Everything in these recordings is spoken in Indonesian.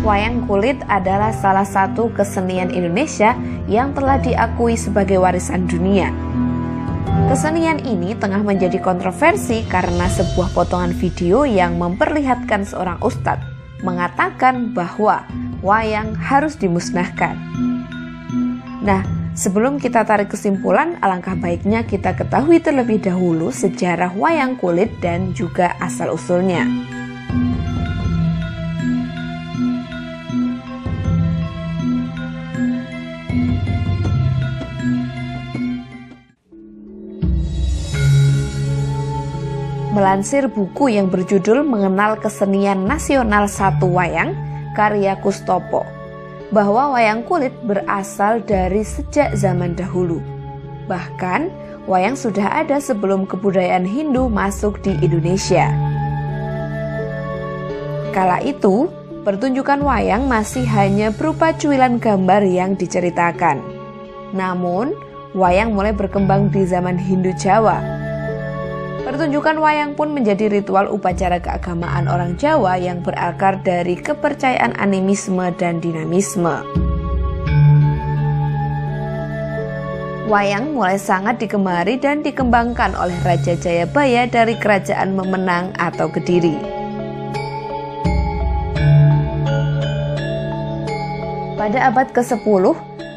Wayang kulit adalah salah satu kesenian Indonesia yang telah diakui sebagai warisan dunia. Kesenian ini tengah menjadi kontroversi karena sebuah potongan video yang memperlihatkan seorang ustadz mengatakan bahwa wayang harus dimusnahkan. Nah, sebelum kita tarik kesimpulan, alangkah baiknya kita ketahui terlebih dahulu sejarah wayang kulit dan juga asal-usulnya. Melansir buku yang berjudul Mengenal Kesenian Nasional Satu Wayang, karya Kustopo, bahwa wayang kulit berasal dari sejak zaman dahulu. Bahkan, wayang sudah ada sebelum kebudayaan Hindu masuk di Indonesia. Kala itu, pertunjukan wayang masih hanya berupa cuilan gambar yang diceritakan. Namun, wayang mulai berkembang di zaman Hindu Jawa. Pertunjukan wayang pun menjadi ritual upacara keagamaan orang Jawa yang berakar dari kepercayaan animisme dan dinamisme. Wayang mulai sangat digemari dan dikembangkan oleh Raja Jayabaya dari Kerajaan Memenang atau Kediri. Pada abad ke-10,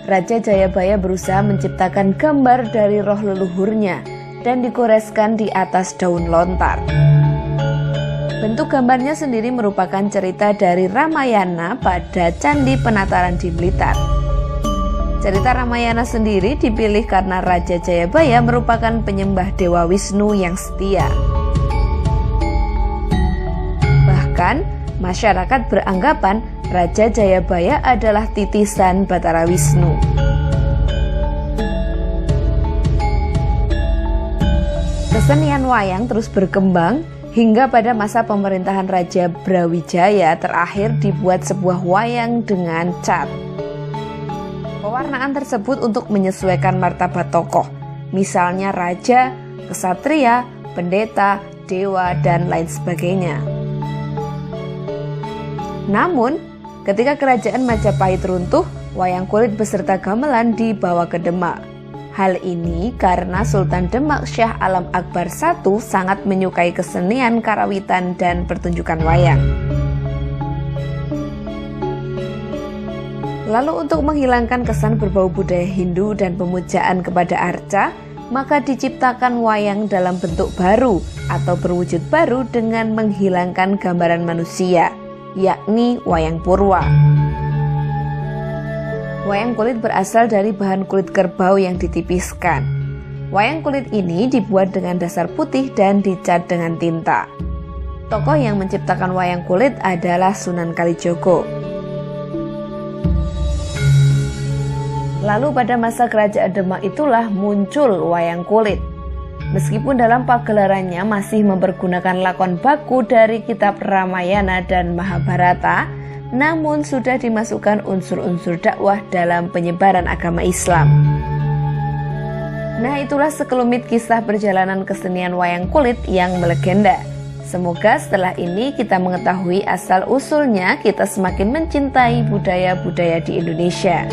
Raja Jayabaya berusaha menciptakan gambar dari roh leluhurnya dan digoreskan di atas daun lontar. Bentuk gambarnya sendiri merupakan cerita dari Ramayana pada Candi Penataran di Blitar. Cerita Ramayana sendiri dipilih karena Raja Jayabaya merupakan penyembah Dewa Wisnu yang setia. Bahkan, masyarakat beranggapan Raja Jayabaya adalah titisan Batara Wisnu. Kesenian wayang terus berkembang hingga pada masa pemerintahan Raja Brawijaya terakhir dibuat sebuah wayang dengan cat. Pewarnaan tersebut untuk menyesuaikan martabat tokoh, misalnya raja, kesatria, pendeta, dewa, dan lain sebagainya. Namun, ketika kerajaan Majapahit runtuh, wayang kulit beserta gamelan dibawa ke Demak. Hal ini karena Sultan Demak Syah Alam Akbar I sangat menyukai kesenian karawitan dan pertunjukan wayang. Lalu untuk menghilangkan kesan berbau budaya Hindu dan pemujaan kepada arca, maka diciptakan wayang dalam bentuk baru atau berwujud baru dengan menghilangkan gambaran manusia, yakni wayang purwa. Wayang kulit berasal dari bahan kulit kerbau yang ditipiskan. Wayang kulit ini dibuat dengan dasar putih dan dicat dengan tinta. Tokoh yang menciptakan wayang kulit adalah Sunan Kalijogo. Lalu pada masa kerajaan Demak itulah muncul wayang kulit. Meskipun dalam pagelarannya masih mempergunakan lakon baku dari kitab Ramayana dan Mahabharata, namun sudah dimasukkan unsur-unsur dakwah dalam penyebaran agama Islam. Nah, itulah sekelumit kisah perjalanan kesenian wayang kulit yang melegenda. Semoga setelah ini kita mengetahui asal-usulnya, kita semakin mencintai budaya-budaya di Indonesia.